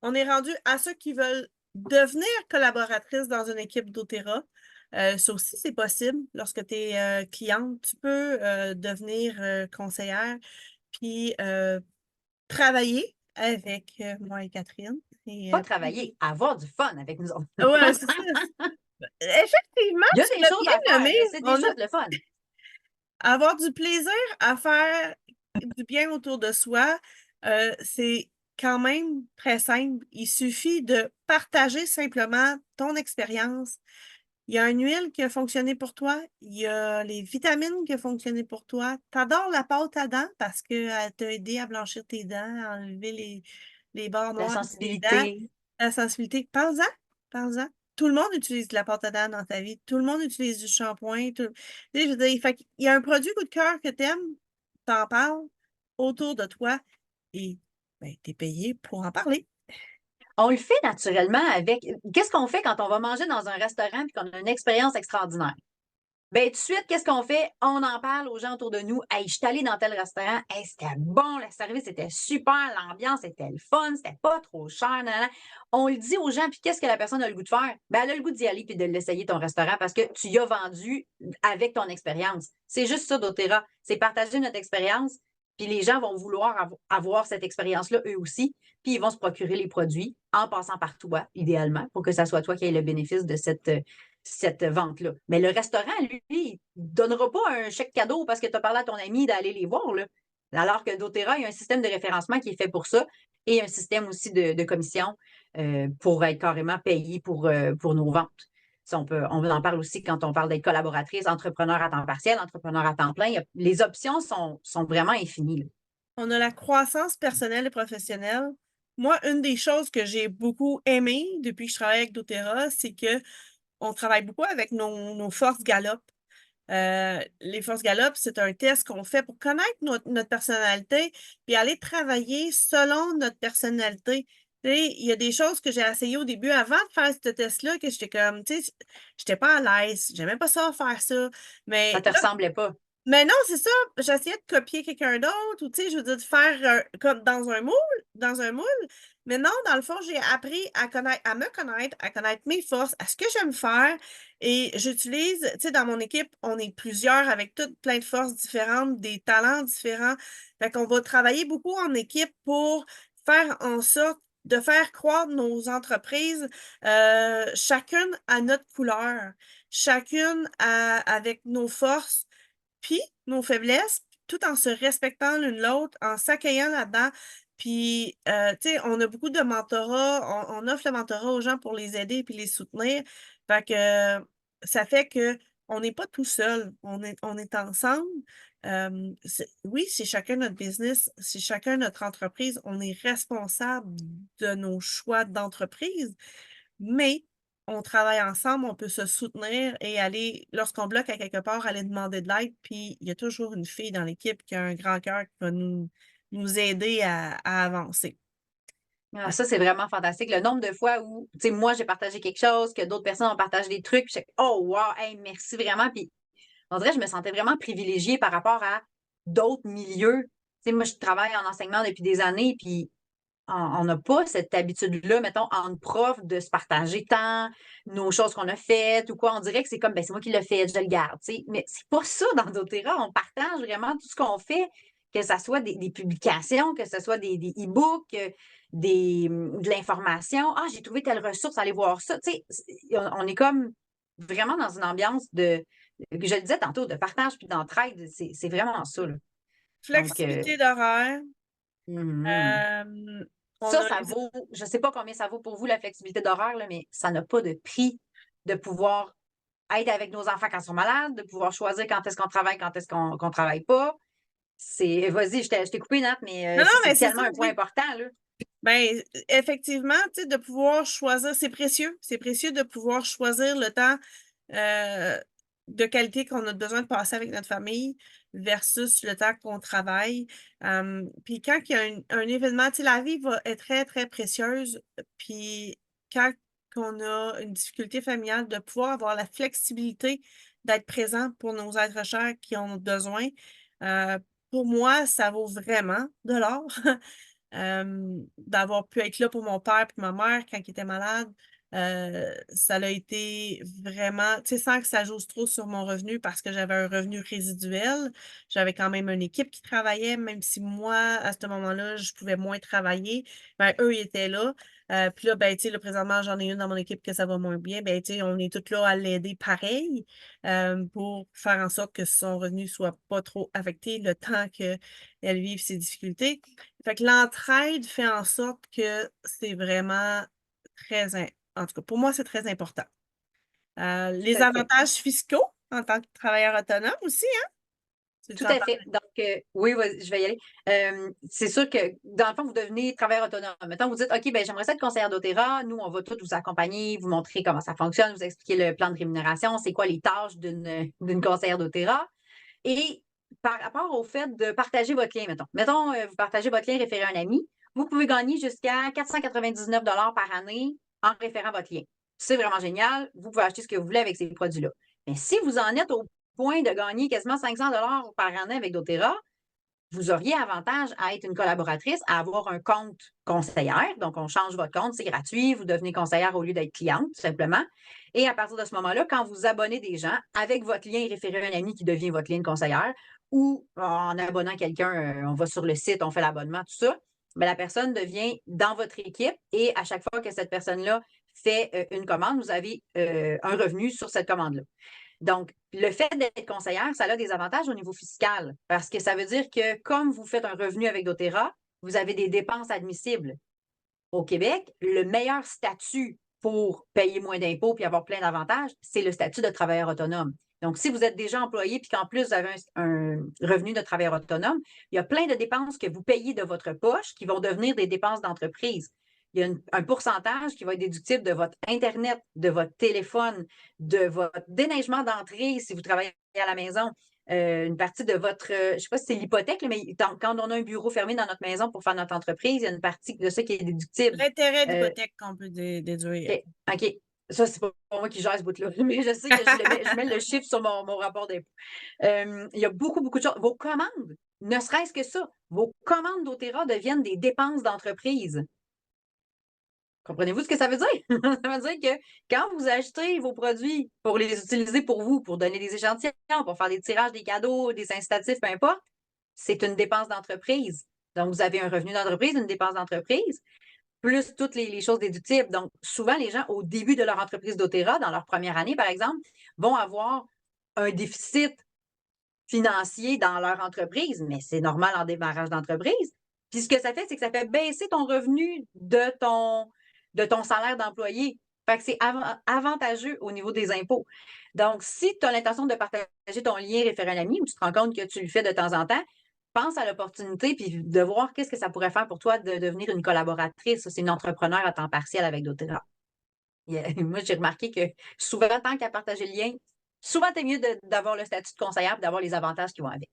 On est rendu à ceux qui veulent devenir collaboratrices dans une équipe doTERRA. Ça aussi, c'est possible. Lorsque tu es cliente, tu peux devenir conseillère puis travailler avec moi et Catherine. Et, Pas travailler, avoir du fun avec nous autres. ouais, c'est ça. Effectivement, Il y a tu des l'as choses à bien faire, nommé. là, c'est des On a choses le fun. avoir du plaisir à faire du bien autour de soi, c'est quand même très simple. Il suffit de partager simplement ton expérience. Il y a une huile qui a fonctionné pour toi, il y a les vitamines qui ont fonctionné pour toi. Tu adores la pâte à dents parce qu'elle t'a aidé à blanchir tes dents, à enlever les bords La noirs de tes dents, sensibilité. la sensibilité. Parle-en, parle-en. Tout le monde utilise de la pâte à dents dans ta vie. Tout le monde utilise du shampoing. Tu sais, je veux dire, fait qu'il y a un produit coup de cœur que tu aimes, t'en parles autour de toi et ben, tu es payé pour en parler. On le fait naturellement avec. Qu'est-ce qu'on fait quand on va manger dans un restaurant et qu'on a une expérience extraordinaire? Ben, tout de suite, qu'est-ce qu'on fait? On en parle aux gens autour de nous. Hey, je suis allée dans tel restaurant. Hey, c'était bon, le service était super, l'ambiance était le fun, c'était pas trop cher. Nan. On le dit aux gens, puis qu'est-ce que la personne a le goût de faire? Ben, elle a le goût d'y aller puis de l'essayer ton restaurant parce que tu y as vendu avec ton expérience. C'est juste ça, doTERRA. C'est partager notre expérience, puis les gens vont vouloir avoir cette expérience-là eux aussi, puis ils vont se procurer les produits en passant par toi, idéalement, pour que ça soit toi qui aies le bénéfice de cette vente-là. Mais le restaurant, lui, il ne donnera pas un chèque cadeau parce que tu as parlé à ton ami d'aller les voir. Là. Alors que doTERRA, il y a un système de référencement qui est fait pour ça et un système aussi de commission pour être carrément payé pour nos ventes. Ça, on en parle aussi quand on parle d'être collaboratrice, entrepreneur à temps partiel, entrepreneur à temps plein. Les options sont vraiment infinies. Là. On a la croissance personnelle et professionnelle. Moi, une des choses que j'ai beaucoup aimé depuis que je travaille avec doTERRA, c'est que on travaille beaucoup avec nos forces Gallup. Les forces Gallup, c'est un test qu'on fait pour connaître notre personnalité puis aller travailler selon notre personnalité. Tu sais, il y a des choses que j'ai essayées au début avant de faire ce test-là que j'étais comme, tu sais, j'étais pas à l'aise, j'aimais pas ça faire ça. Ça Mais ne te ressemblait pas. mais non, c'est ça. J'essayais de copier quelqu'un d'autre ou, tu sais, je veux dire, de faire comme dans un moule. Mais non, dans le fond, j'ai appris à connaître, à me connaître, à connaître mes forces, à ce que j'aime faire. Et j'utilise, tu sais, dans mon équipe, on est plusieurs avec toutes plein de forces différentes, des talents différents. Fait qu'on va travailler beaucoup en équipe pour faire en sorte de faire croître nos entreprises, chacune à notre couleur, chacune avec nos forces puis nos faiblesses, tout en se respectant l'une l'autre, en s'accueillant là-dedans. Puis, tu sais, on a beaucoup de mentorat, on offre le mentorat aux gens pour les aider puis les soutenir. Fait que ça fait que on n'est pas tout seul, on est ensemble. Oui, c'est chacun notre business, c'est chacun notre entreprise, on est responsable de nos choix d'entreprise, mais on travaille ensemble, on peut se soutenir et aller, lorsqu'on bloque à quelque part, aller demander de l'aide. Puis il y a toujours une fille dans l'équipe qui a un grand cœur qui va nous aider à avancer. Ah, ça, c'est vraiment fantastique. Le nombre de fois où, tu sais, moi, j'ai partagé quelque chose, que d'autres personnes ont partagé des trucs, puis je suis oh, wow, hey, merci vraiment. Puis, on dirait que je me sentais vraiment privilégiée par rapport à d'autres milieux. Tu sais, moi, je travaille en enseignement depuis des années, puis on n'a pas cette habitude-là, mettons, entre profs, de se partager tant nos choses qu'on a faites ou quoi. On dirait que c'est comme, ben, c'est moi qui l'ai fait, je le garde, tu sais. Mais c'est pas ça dans doTERRA. On partage vraiment tout ce qu'on fait, que ce soit des publications, que ce soit des e-books, de l'information. Ah, j'ai trouvé telle ressource, allez voir ça. Tu sais, on est comme vraiment dans une ambiance que je le disais tantôt, de partage puis d'entraide. C'est vraiment ça, là. Donc, Flexibilité d'horaire. mhm. euh, on a Ça vaut, je ne sais pas combien ça vaut pour vous, la flexibilité d'horaire, là, mais ça n'a pas de prix de pouvoir être avec nos enfants quand ils sont malades, de pouvoir choisir quand est-ce qu'on travaille, quand est-ce qu'on ne travaille pas. Vas-y, je t'ai coupé, Nat, mais Non, non, c'est mais c'est ça, tellement un point oui. important, là. Ben, effectivement, tu sais, de pouvoir choisir, c'est précieux. C'est précieux de pouvoir choisir le temps euh, de qualité qu'on a besoin de passer avec notre famille versus le temps qu'on travaille. Puis quand il y a un événement, tu sais, la vie est très, très précieuse. Puis quand on a une difficulté familiale, de pouvoir avoir la flexibilité d'être présent pour nos êtres chers qui en ont besoin, euh, pour moi, ça vaut vraiment de l'or. d'avoir pu être là pour mon père et ma mère quand ils étaient malades. Ça l'a été vraiment, tu sais, sans que ça joue trop sur mon revenu parce que j'avais un revenu résiduel. J'avais quand même une équipe qui travaillait, même si moi, à ce moment-là, je pouvais moins travailler. Ben, eux, ils étaient là. Puis là, ben, tu sais, là, présentement, j'en ai une dans mon équipe que ça va moins bien. Ben, tu sais, on est toutes là à l'aider pareil, pour faire en sorte que son revenu soit pas trop affecté le temps qu'elle vive ses difficultés. Fait que l'entraide fait en sorte que c'est vraiment très en tout cas, pour moi, c'est très important. Tout Les à fait. avantages fiscaux en tant que travailleur autonome aussi, hein? Tout Tu en à fait. parles? Donc, oui, je vais y aller. C'est sûr que, dans le fond, vous devenez travailleur autonome. Maintenant, vous dites, OK, ben j'aimerais ça être conseillère doTERRA. Nous, on va tous vous accompagner, vous montrer comment ça fonctionne, vous expliquer le plan de rémunération, c'est quoi les tâches d'une conseillère doTERRA. Et par rapport au fait de partager votre lien, mettons, vous partagez votre lien référé à un ami, vous pouvez gagner jusqu'à 499 par année en référant votre lien. C'est vraiment génial. Vous pouvez acheter ce que vous voulez avec ces produits-là. Mais si vous en êtes au point de gagner quasiment 500 par année avec doTERRA, vous auriez avantage à être une collaboratrice, à avoir un compte conseillère. Donc, on change votre compte, c'est gratuit. Vous devenez conseillère au lieu d'être cliente, tout simplement. Et à partir de ce moment-là, quand vous abonnez des gens avec votre lien référé à un ami qui devient votre lien de conseillère, ou en abonnant quelqu'un, on va sur le site, on fait l'abonnement, tout ça, bien, la personne devient dans votre équipe et à chaque fois que cette personne-là fait une commande, vous avez un revenu sur cette commande-là. Donc, le fait d'être conseillère, ça a des avantages au niveau fiscal parce que ça veut dire que comme vous faites un revenu avec doTERRA, vous avez des dépenses admissibles. Au Québec, le meilleur statut pour payer moins d'impôts puis avoir plein d'avantages, c'est le statut de travailleur autonome. Donc, si vous êtes déjà employé puis qu'en plus vous avez un revenu de travailleur autonome, il y a plein de dépenses que vous payez de votre poche qui vont devenir des dépenses d'entreprise. Il y a un pourcentage qui va être déductible de votre Internet, de votre téléphone, de votre déneigement d'entrée si vous travaillez à la maison, une partie de votre, je ne sais pas si c'est l'hypothèque, mais quand on a un bureau fermé dans notre maison pour faire notre entreprise, il y a une partie de ça qui est déductible. L'intérêt Euh, d'hypothèque qu'on peut déduire. OK. OK. Ça, c'est pas moi qui gère ce bout-là, mais je sais que je mets le chiffre sur mon rapport d'impôt. Il y a beaucoup, beaucoup de choses. Vos commandes, ne serait-ce que ça, vos commandes doTERRA deviennent des dépenses d'entreprise. Comprenez-vous ce que ça veut dire? Ça veut dire que quand vous achetez vos produits pour les utiliser pour vous, pour donner des échantillons, pour faire des tirages, des cadeaux, des incitatifs, peu importe, c'est une dépense d'entreprise. Donc, vous avez un revenu d'entreprise, une dépense d'entreprise, plus toutes les choses déductibles. Donc, souvent, les gens, au début de leur entreprise doTERRA, dans leur première année, par exemple, vont avoir un déficit financier dans leur entreprise, mais c'est normal en démarrage d'entreprise. Puis ce que ça fait, c'est que ça fait baisser ton revenu de ton salaire d'employé. Fait que c'est avantageux au niveau des impôts. Donc, si tu as l'intention de partager ton lien référent à un ami ou tu te rends compte que tu le fais de temps en temps, pense à l'opportunité puis de voir qu'est-ce que ça pourrait faire pour toi de devenir une collaboratrice. C'est une entrepreneur à temps partiel avec doTERRA. Moi, j'ai remarqué que souvent, tant qu'à partager le lien, souvent, c'est mieux d'avoir le statut de conseillère et d'avoir les avantages qui vont avec.